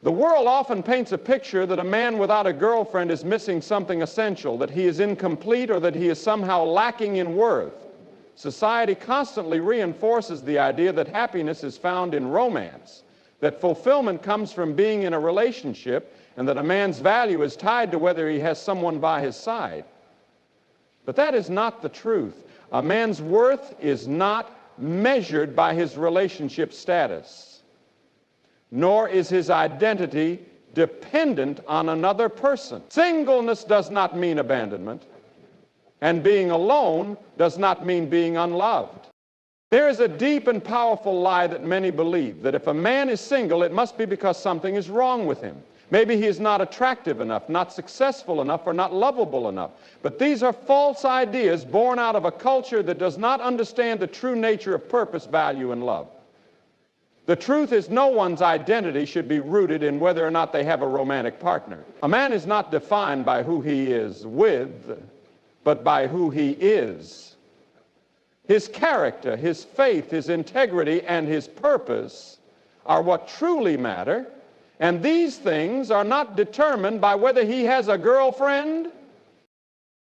The world often paints a picture that a man without a girlfriend is missing something essential, that he is incomplete, or that he is somehow lacking in worth. Society constantly reinforces the idea that happiness is found in romance, that fulfillment comes from being in a relationship, and that a man's value is tied to whether he has someone by his side. But that is not the truth. A man's worth is not measured by his relationship status, nor is his identity dependent on another person. Singleness does not mean abandonment, and being alone does not mean being unloved. There is a deep and powerful lie that many believe, that if a man is single, it must be because something is wrong with him. Maybe he is not attractive enough, not successful enough, or not lovable enough. But these are false ideas born out of a culture that does not understand the true nature of purpose, value, and love. The truth is, no one's identity should be rooted in whether or not they have a romantic partner. A man is not defined by who he is with, but by who he is. His character, his faith, his integrity, and his purpose are what truly matter. And these things are not determined by whether he has a girlfriend.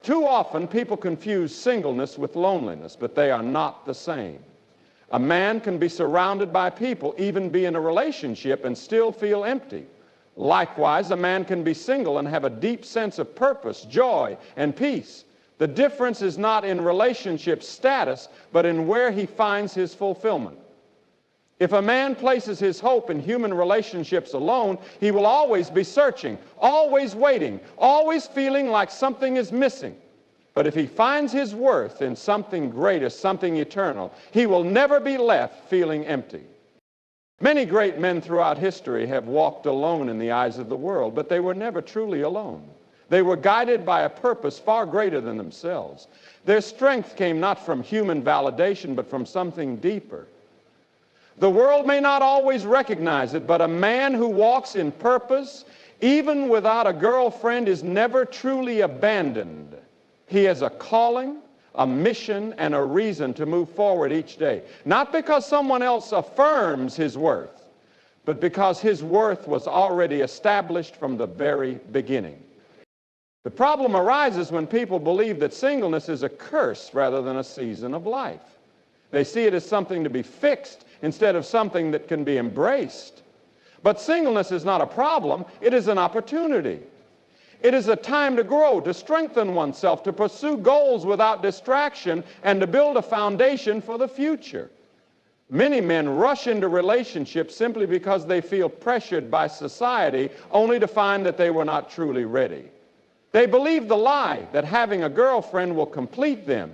Too often people confuse singleness with loneliness, but they are not the same. A man can be surrounded by people, even be in a relationship, and still feel empty. Likewise, a man can be single and have a deep sense of purpose, joy, and peace. The difference is not in relationship status, but in where he finds his fulfillment. If a man places his hope in human relationships alone, he will always be searching, always waiting, always feeling like something is missing. But if he finds his worth in something greater, something eternal, he will never be left feeling empty. Many great men throughout history have walked alone in the eyes of the world, but they were never truly alone. They were guided by a purpose far greater than themselves. Their strength came not from human validation, but from something deeper. The world may not always recognize it, but a man who walks in purpose, even without a girlfriend, is never truly abandoned. He has a calling, a mission, and a reason to move forward each day. Not because someone else affirms his worth, but because his worth was already established from the very beginning. The problem arises when people believe that singleness is a curse rather than a season of life. They see it as something to be fixed instead of something that can be embraced. But singleness is not a problem, it is an opportunity. It is a time to grow, to strengthen oneself, to pursue goals without distraction, and to build a foundation for the future. Many men rush into relationships simply because they feel pressured by society, only to find that they were not truly ready. They believe the lie that having a girlfriend will complete them,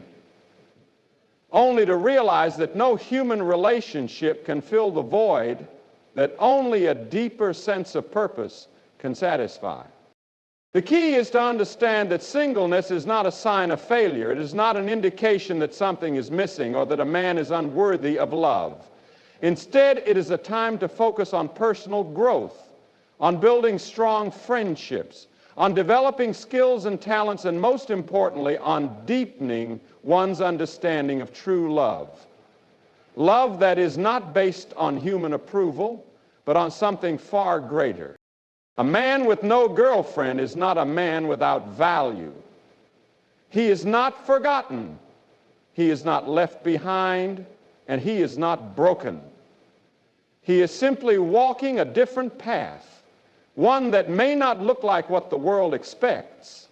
only to realize that no human relationship can fill the void that only a deeper sense of purpose can satisfy. The key is to understand that singleness is not a sign of failure. It is not an indication that something is missing or that a man is unworthy of love. Instead, it is a time to focus on personal growth, on building strong friendships, on developing skills and talents, and most importantly, on deepening one's understanding of true love. Love that is not based on human approval, but on something far greater. A man with no girlfriend is not a man without value. He is not forgotten. He is not left behind, and he is not broken. He is simply walking a different path, one that may not look like what the world expects,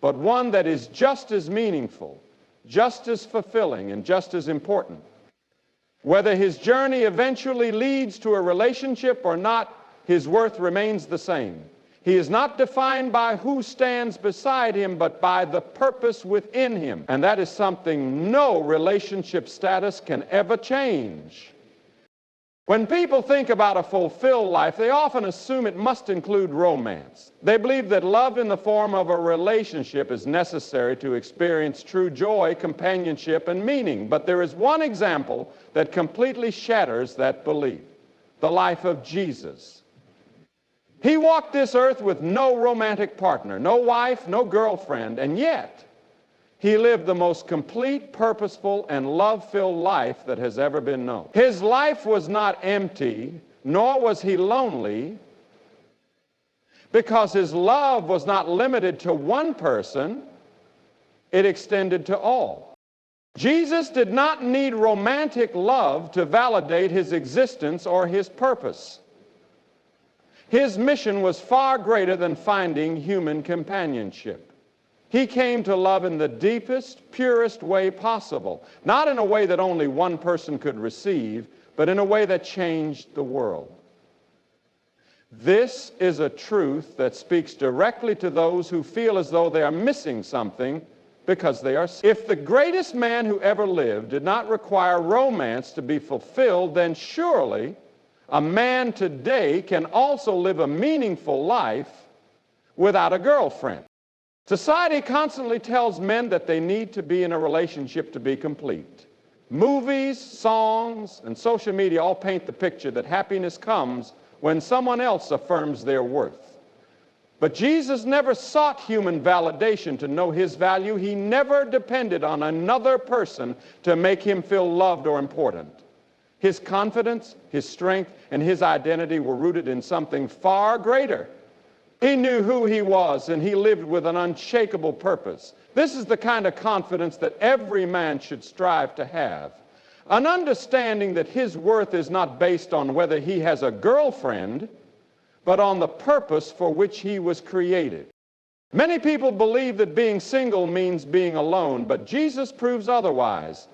but one that is just as meaningful, just as fulfilling, and just as important. Whether his journey eventually leads to a relationship or not, his worth remains the same. He is not defined by who stands beside him, but by the purpose within him. And that is something no relationship status can ever change. When people think about a fulfilled life, they often assume it must include romance. They believe that love in the form of a relationship is necessary to experience true joy, companionship, and meaning. But there is one example that completely shatters that belief: the life of Jesus. He walked this earth with no romantic partner, no wife, no girlfriend, and yet he lived the most complete, purposeful, and love-filled life that has ever been known. His life was not empty, nor was he lonely, because his love was not limited to one person, it extended to all. Jesus did not need romantic love to validate his existence or his purpose. His mission was far greater than finding human companionship. He came to love in the deepest, purest way possible, not in a way that only one person could receive, but in a way that changed the world. This is a truth that speaks directly to those who feel as though they are missing something because they are. If the greatest man who ever lived did not require romance to be fulfilled, then surely a man today can also live a meaningful life without a girlfriend. Society constantly tells men that they need to be in a relationship to be complete. Movies, songs, and social media all paint the picture that happiness comes when someone else affirms their worth. But Jesus never sought human validation to know his value. He never depended on another person to make him feel loved or important. His confidence, his strength, and his identity were rooted in something far greater. He knew who he was, and he lived with an unshakable purpose. This is the kind of confidence that every man should strive to have. An understanding that his worth is not based on whether he has a girlfriend, but on the purpose for which he was created. Many people believe that being single means being alone, but Jesus proves otherwise.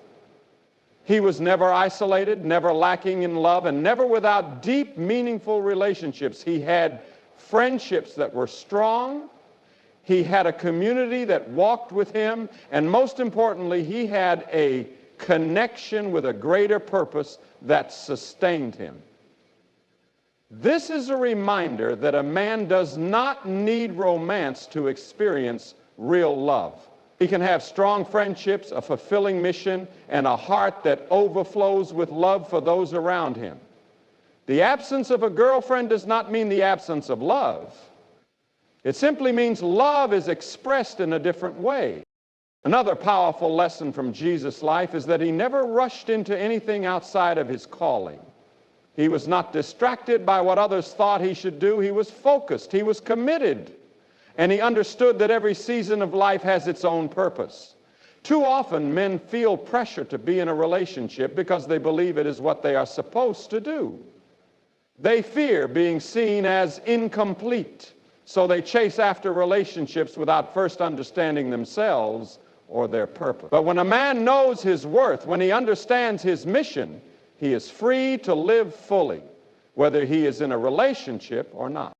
He was never isolated, never lacking in love, and never without deep, meaningful relationships. He had friendships that were strong. He had a community that walked with him, and most importantly, he had a connection with a greater purpose that sustained him. This is a reminder that a man does not need romance to experience real love. He can have strong friendships, a fulfilling mission, and a heart that overflows with love for those around him. The absence of a girlfriend does not mean the absence of love. It simply means love is expressed in a different way. Another powerful lesson from Jesus' life is that he never rushed into anything outside of his calling. He was not distracted by what others thought he should do. He was focused. He was committed. And he understood that every season of life has its own purpose. Too often, men feel pressure to be in a relationship because they believe it is what they are supposed to do. They fear being seen as incomplete, so they chase after relationships without first understanding themselves or their purpose. But when a man knows his worth, when he understands his mission, he is free to live fully, whether he is in a relationship or not.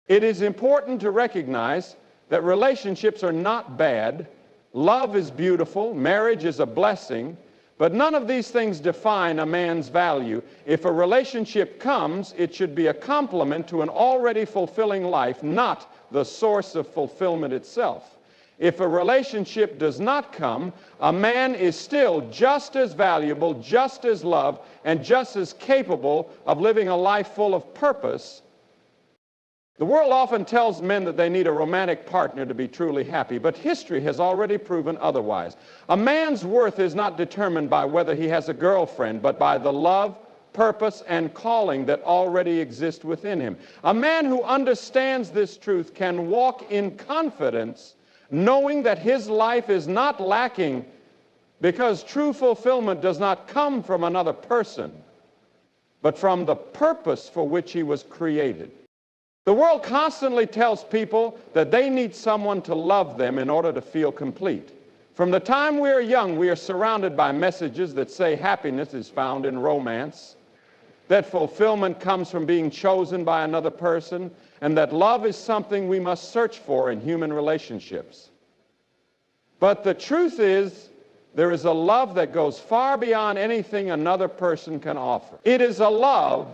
It is important to recognize that relationships are not bad. Love is beautiful. Marriage is a blessing. But none of these things define a man's value. If a relationship comes, it should be a complement to an already fulfilling life, not the source of fulfillment itself. If a relationship does not come, a man is still just as valuable, just as loved, and just as capable of living a life full of purpose. The world often tells men that they need a romantic partner to be truly happy, but history has already proven otherwise. A man's worth is not determined by whether he has a girlfriend, but by the love, purpose, and calling that already exist within him. A man who understands this truth can walk in confidence, knowing that his life is not lacking because true fulfillment does not come from another person, but from the purpose for which he was created. The world constantly tells people that they need someone to love them in order to feel complete. From the time we are young, we are surrounded by messages that say happiness is found in romance, that fulfillment comes from being chosen by another person, and that love is something we must search for in human relationships. But the truth is, there is a love that goes far beyond anything another person can offer. It is a love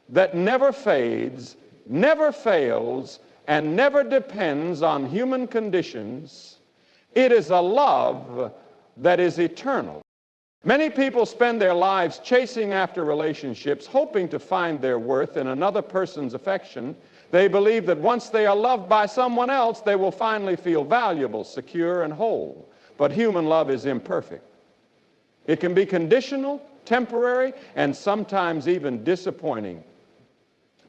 that never fades, never fails, and never depends on human conditions. It is a love that is eternal. Many people spend their lives chasing after relationships, hoping to find their worth in another person's affection. They believe that once they are loved by someone else, they will finally feel valuable, secure, and whole. But human love is imperfect. It can be conditional, temporary, and sometimes even disappointing.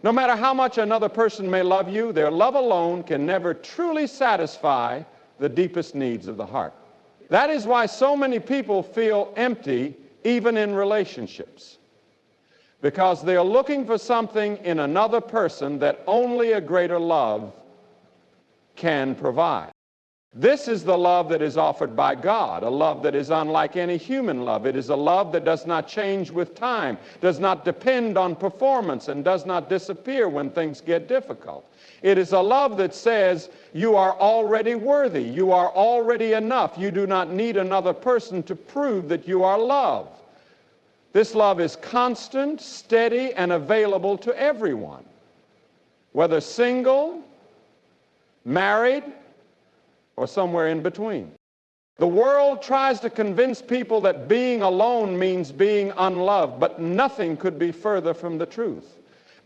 No matter how much another person may love you, their love alone can never truly satisfy the deepest needs of the heart. That is why so many people feel empty even in relationships, because they are looking for something in another person that only a greater love can provide. This is the love that is offered by God, a love that is unlike any human love. It is a love that does not change with time, does not depend on performance, and does not disappear when things get difficult. It is a love that says you are already worthy, you are already enough, you do not need another person to prove that you are loved. This love is constant, steady, and available to everyone, whether single, married, or somewhere in between. The world tries to convince people that being alone means being unloved, but nothing could be further from the truth.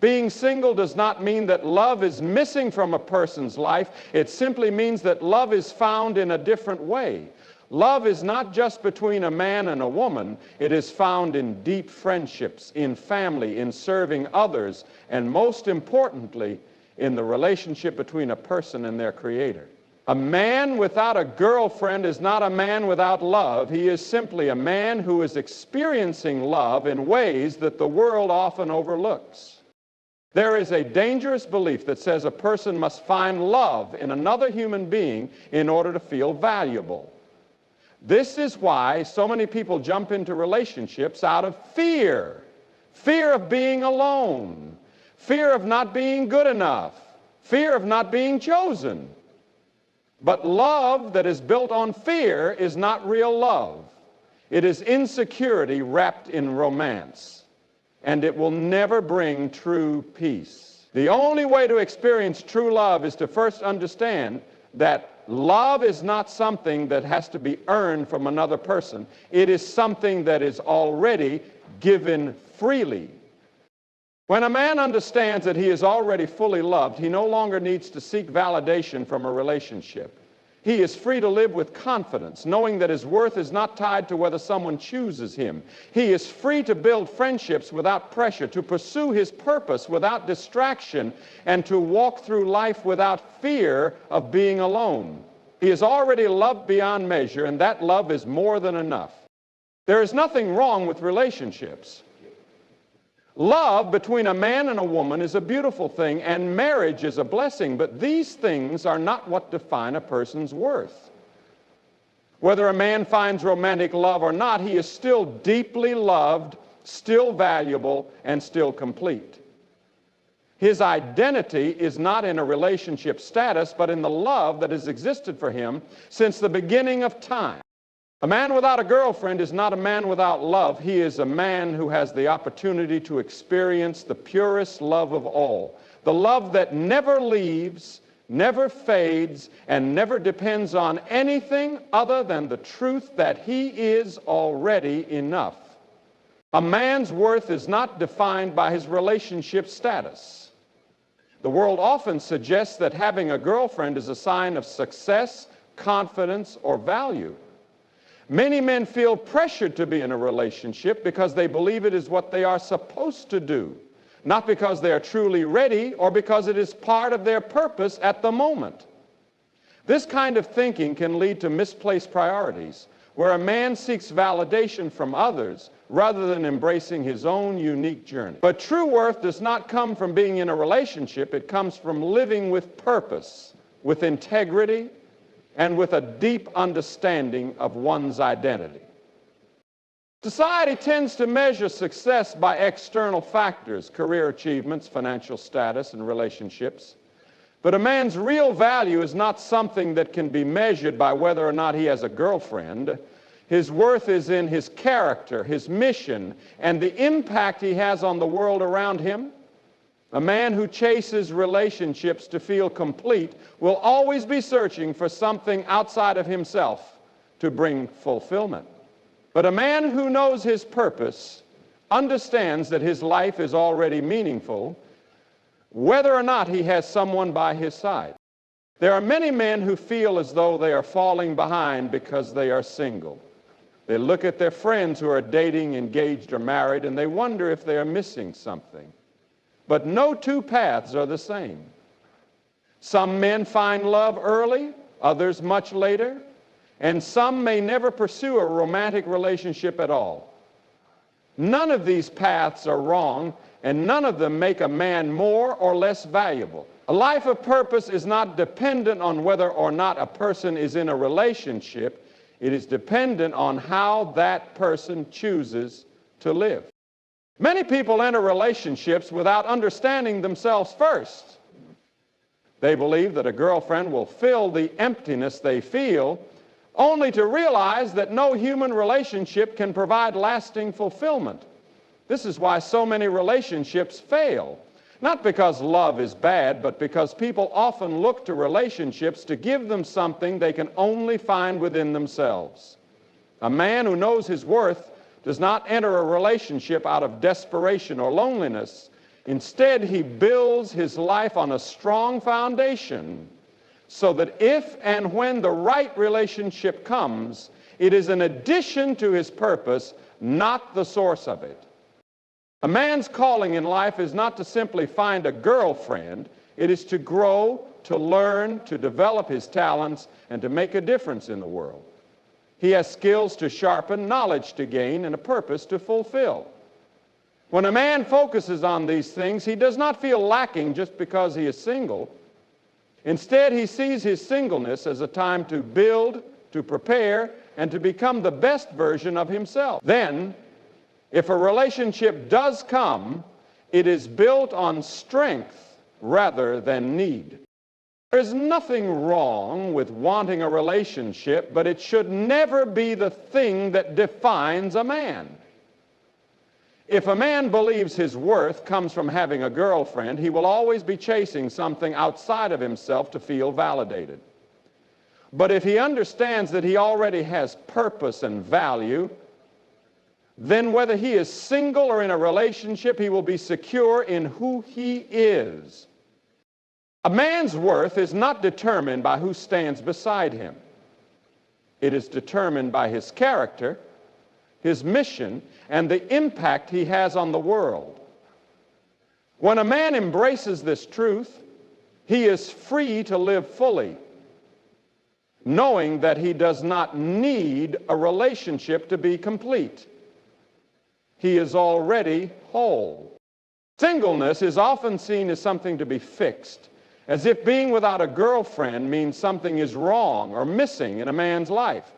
Being single does not mean that love is missing from a person's life. It simply means that love is found in a different way. Love is not just between a man and a woman. It is found in deep friendships, in family, in serving others, and most importantly, in the relationship between a person and their Creator. A man without a girlfriend is not a man without love. He is simply a man who is experiencing love in ways that the world often overlooks. There is a dangerous belief that says a person must find love in another human being in order to feel valuable. This is why so many people jump into relationships out of fear. Fear of being alone. Fear of not being good enough. Fear of not being chosen. But love that is built on fear is not real love. It is insecurity wrapped in romance, and it will never bring true peace. The only way to experience true love is to first understand that love is not something that has to be earned from another person. It is something that is already given freely. When a man understands that he is already fully loved, he no longer needs to seek validation from a relationship. He is free to live with confidence, knowing that his worth is not tied to whether someone chooses him. He is free to build friendships without pressure, to pursue his purpose without distraction, and to walk through life without fear of being alone. He is already loved beyond measure, and that love is more than enough. There is nothing wrong with relationships. Love between a man and a woman is a beautiful thing, and marriage is a blessing, but these things are not what define a person's worth. Whether a man finds romantic love or not, he is still deeply loved, still valuable, and still complete. His identity is not in a relationship status, but in the love that has existed for him since the beginning of time. A man without a girlfriend is not a man without love. He is a man who has the opportunity to experience the purest love of all. The love that never leaves, never fades, and never depends on anything other than the truth that he is already enough. A man's worth is not defined by his relationship status. The world often suggests that having a girlfriend is a sign of success, confidence, or value. Many men feel pressured to be in a relationship because they believe it is what they are supposed to do, not because they are truly ready or because it is part of their purpose at the moment. This kind of thinking can lead to misplaced priorities, where a man seeks validation from others rather than embracing his own unique journey. But true worth does not come from being in a relationship. It comes from living with purpose, with integrity, and with a deep understanding of one's identity. Society tends to measure success by external factors, career achievements, financial status, and relationships. But a man's real value is not something that can be measured by whether or not he has a girlfriend. His worth is in his character, his mission, and the impact he has on the world around him. A man who chases relationships to feel complete will always be searching for something outside of himself to bring fulfillment. But a man who knows his purpose understands that his life is already meaningful, whether or not he has someone by his side. There are many men who feel as though they are falling behind because they are single. They look at their friends who are dating, engaged, or married, and they wonder if they are missing something. but no two paths are the same. Some men find love early, others much later, and some may never pursue a romantic relationship at all. None of these paths are wrong, and none of them make a man more or less valuable. A life of purpose is not dependent on whether or not a person is in a relationship. It is dependent on how that person chooses to live. Many people enter relationships without understanding themselves first. They believe that a girlfriend will fill the emptiness they feel, only to realize that no human relationship can provide lasting fulfillment. This is why so many relationships fail. Not because love is bad, but because people often look to relationships to give them something they can only find within themselves. A man who knows his worth does not enter a relationship out of desperation or loneliness. Instead, he builds his life on a strong foundation so that if and when the right relationship comes, it is an addition to his purpose, not the source of it. A man's calling in life is not to simply find a girlfriend. It is to grow, to learn, to develop his talents, and to make a difference in the world. He has skills to sharpen, knowledge to gain, and a purpose to fulfill. When a man focuses on these things, he does not feel lacking just because he is single. Instead, he sees his singleness as a time to build, to prepare, and to become the best version of himself. Then, if a relationship does come, it is built on strength rather than need. There is nothing wrong with wanting a relationship, but it should never be the thing that defines a man. If a man believes his worth comes from having a girlfriend, he will always be chasing something outside of himself to feel validated. But if he understands that he already has purpose and value, then whether he is single or in a relationship, he will be secure in who he is. A man's worth is not determined by who stands beside him. It is determined by his character, his mission, and the impact he has on the world. When a man embraces this truth, he is free to live fully, knowing that he does not need a relationship to be complete. He is already whole. Singleness is often seen as something to be fixed, as if being without a girlfriend means something is wrong or missing in a man's life.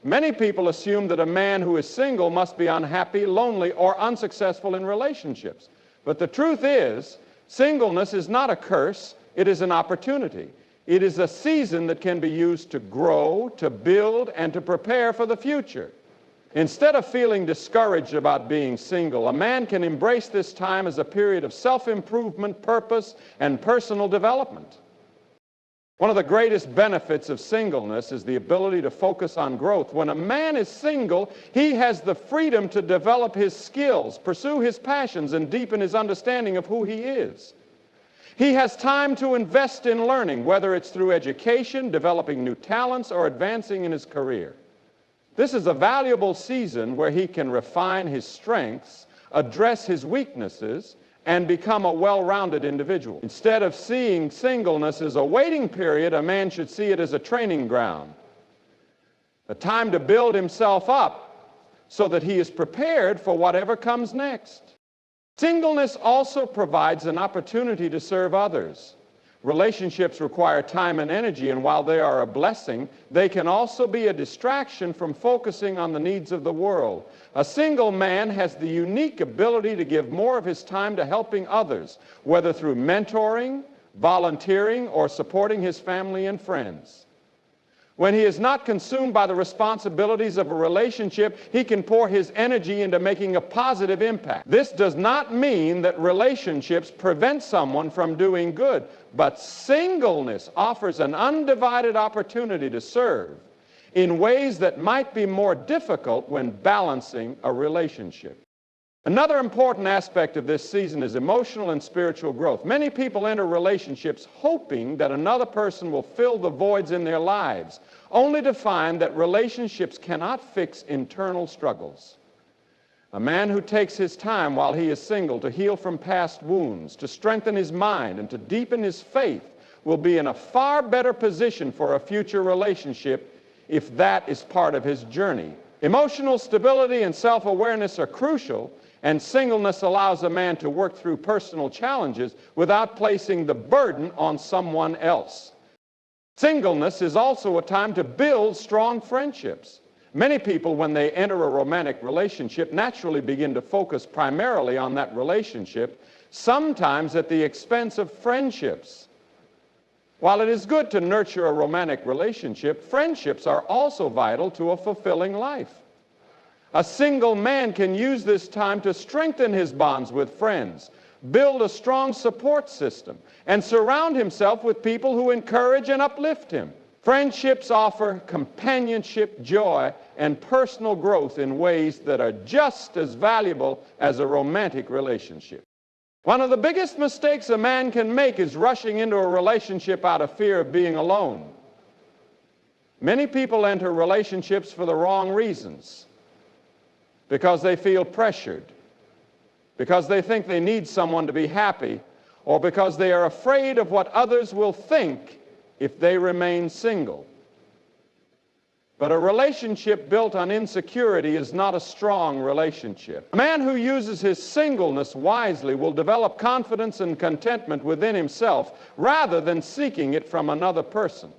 Many people assume that a man who is single must be unhappy, lonely, or unsuccessful in relationships. But the truth is, singleness is not a curse, it is an opportunity. It is a season that can be used to grow, to build, and to prepare for the future. Instead of feeling discouraged about being single, a man can embrace this time as a period of self-improvement, purpose, and personal development. One of the greatest benefits of singleness is the ability to focus on growth. When a man is single, he has the freedom to develop his skills, pursue his passions, and deepen his understanding of who he is. He has time to invest in learning, whether it's through education, developing new talents, or advancing in his career. This is a valuable season where he can refine his strengths, address his weaknesses, and become a well-rounded individual. Instead of seeing singleness as a waiting period, a man should see it as a training ground, a time to build himself up so that he is prepared for whatever comes next. Singleness also provides an opportunity to serve others. Relationships require time and energy, and while they are a blessing, they can also be a distraction from focusing on the needs of the world. A single man has the unique ability to give more of his time to helping others, whether through mentoring, volunteering, or supporting his family and friends. When he is not consumed by the responsibilities of a relationship, he can pour his energy into making a positive impact. This does not mean that relationships prevent someone from doing good, but singleness offers an undivided opportunity to serve in ways that might be more difficult when balancing a relationship. Another important aspect of this season is emotional and spiritual growth. Many people enter relationships hoping that another person will fill the voids in their lives, only to find that relationships cannot fix internal struggles. A man who takes his time while he is single to heal from past wounds, to strengthen his mind, and to deepen his faith will be in a far better position for a future relationship if that is part of his journey. Emotional stability and self-awareness are crucial, and singleness allows a man to work through personal challenges without placing the burden on someone else. Singleness is also a time to build strong friendships. Many people, when they enter a romantic relationship, naturally begin to focus primarily on that relationship, sometimes at the expense of friendships. While it is good to nurture a romantic relationship, friendships are also vital to a fulfilling life. A single man can use this time to strengthen his bonds with friends, build a strong support system, and surround himself with people who encourage and uplift him. Friendships offer companionship, joy, and personal growth in ways that are just as valuable as a romantic relationship. One of the biggest mistakes a man can make is rushing into a relationship out of fear of being alone. Many people enter relationships for the wrong reasons, because they feel pressured, because they think they need someone to be happy, or because they are afraid of what others will think if they remain single. But a relationship built on insecurity is not a strong relationship. A man who uses his singleness wisely will develop confidence and contentment within himself rather than seeking it from another person.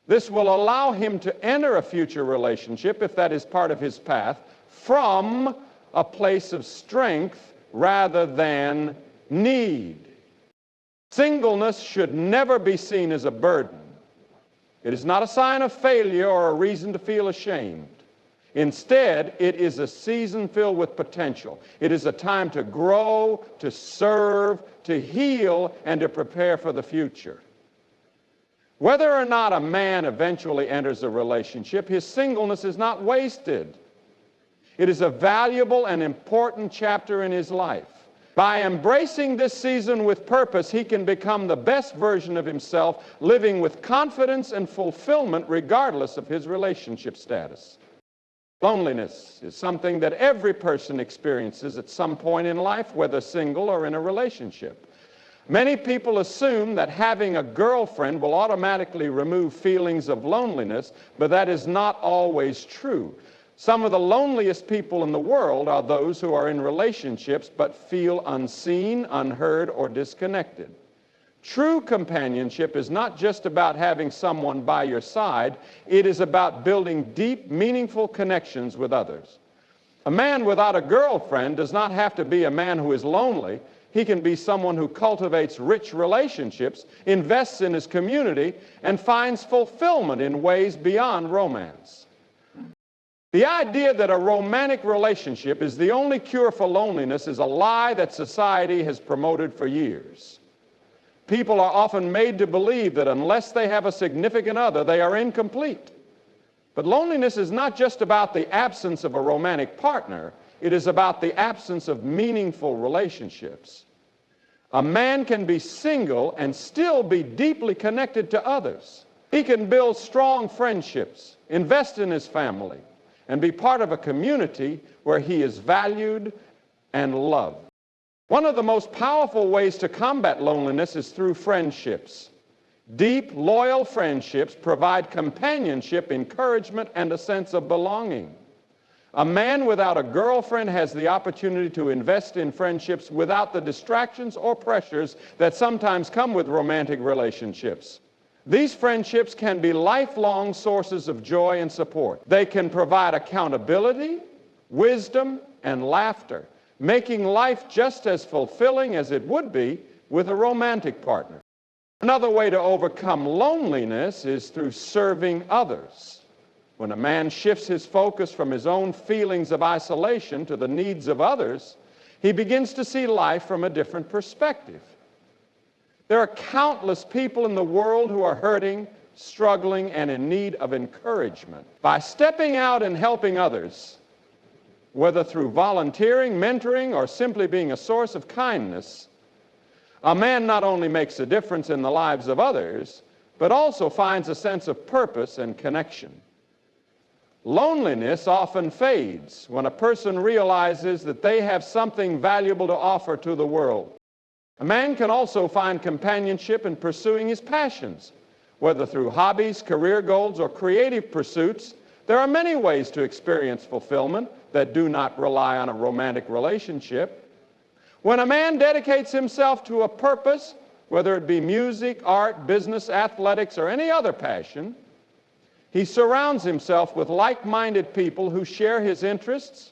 This will allow him to enter a future relationship, if that is part of his path, from a place of strength rather than need. Singleness should never be seen as a burden. It is not a sign of failure or a reason to feel ashamed. Instead, it is a season filled with potential. It is a time to grow, to serve, to heal, and to prepare for the future. Whether or not a man eventually enters a relationship, his singleness is not wasted. It is a valuable and important chapter in his life. By embracing this season with purpose, he can become the best version of himself, living with confidence and fulfillment regardless of his relationship status. Loneliness is something that every person experiences at some point in life, whether single or in a relationship. Many people assume that having a girlfriend will automatically remove feelings of loneliness, but that is not always true. Some of the loneliest people in the world are those who are in relationships but feel unseen, unheard, or disconnected. True companionship is not just about having someone by your side. It is about building deep, meaningful connections with others. A man without a girlfriend does not have to be a man who is lonely. He can be someone who cultivates rich relationships, invests in his community, and finds fulfillment in ways beyond romance. The idea that a romantic relationship is the only cure for loneliness is a lie that society has promoted for years. People are often made to believe that unless they have a significant other, they are incomplete. But loneliness is not just about the absence of a romantic partner. It is about the absence of meaningful relationships. A man can be single and still be deeply connected to others. He can build strong friendships, invest in his family, and be part of a community where he is valued and loved. One of the most powerful ways to combat loneliness is through friendships. Deep, loyal friendships provide companionship, encouragement, and a sense of belonging. A man without a girlfriend has the opportunity to invest in friendships without the distractions or pressures that sometimes come with romantic relationships. These friendships can be lifelong sources of joy and support. They can provide accountability, wisdom, and laughter, making life just as fulfilling as it would be with a romantic partner. Another way to overcome loneliness is through serving others. When a man shifts his focus from his own feelings of isolation to the needs of others, he begins to see life from a different perspective. There are countless people in the world who are hurting, struggling, and in need of encouragement. By stepping out and helping others, whether through volunteering, mentoring, or simply being a source of kindness, a man not only makes a difference in the lives of others, but also finds a sense of purpose and connection. Loneliness often fades when a person realizes that they have something valuable to offer to the world. A man can also find companionship in pursuing his passions, whether through hobbies, career goals, or creative pursuits. There are many ways to experience fulfillment that do not rely on a romantic relationship. When a man dedicates himself to a purpose, whether it be music, art, business, athletics, or any other passion, he surrounds himself with like-minded people who share his interests.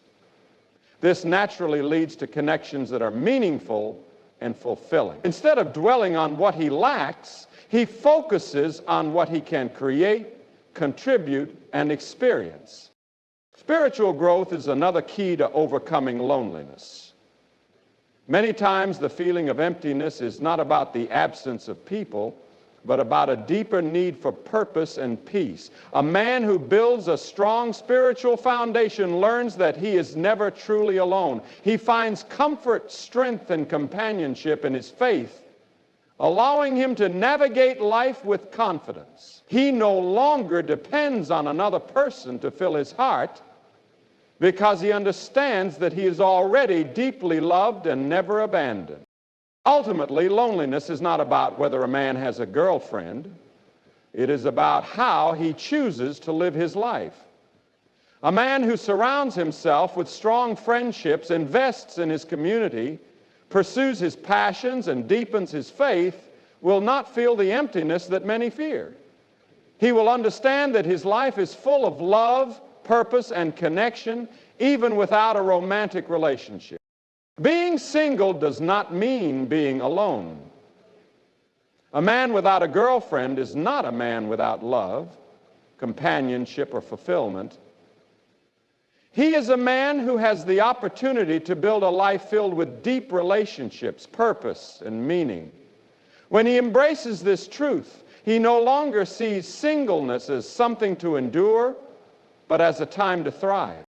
This naturally leads to connections that are meaningful and fulfilling. Instead of dwelling on what he lacks, he focuses on what he can create, contribute, and experience. Spiritual growth is another key to overcoming loneliness. Many times the feeling of emptiness is not about the absence of people, but about a deeper need for purpose and peace. A man who builds a strong spiritual foundation learns that he is never truly alone. He finds comfort, strength, and companionship in his faith, allowing him to navigate life with confidence. He no longer depends on another person to fill his heart because he understands that he is already deeply loved and never abandoned. Ultimately, loneliness is not about whether a man has a girlfriend. It is about how he chooses to live his life. A man who surrounds himself with strong friendships, invests in his community, pursues his passions, and deepens his faith will not feel the emptiness that many fear. He will understand that his life is full of love, purpose, and connection, even without a romantic relationship. Being single does not mean being alone. A man without a girlfriend is not a man without love, companionship, or fulfillment. He is a man who has the opportunity to build a life filled with deep relationships, purpose, and meaning. When he embraces this truth, he no longer sees singleness as something to endure, but as a time to thrive.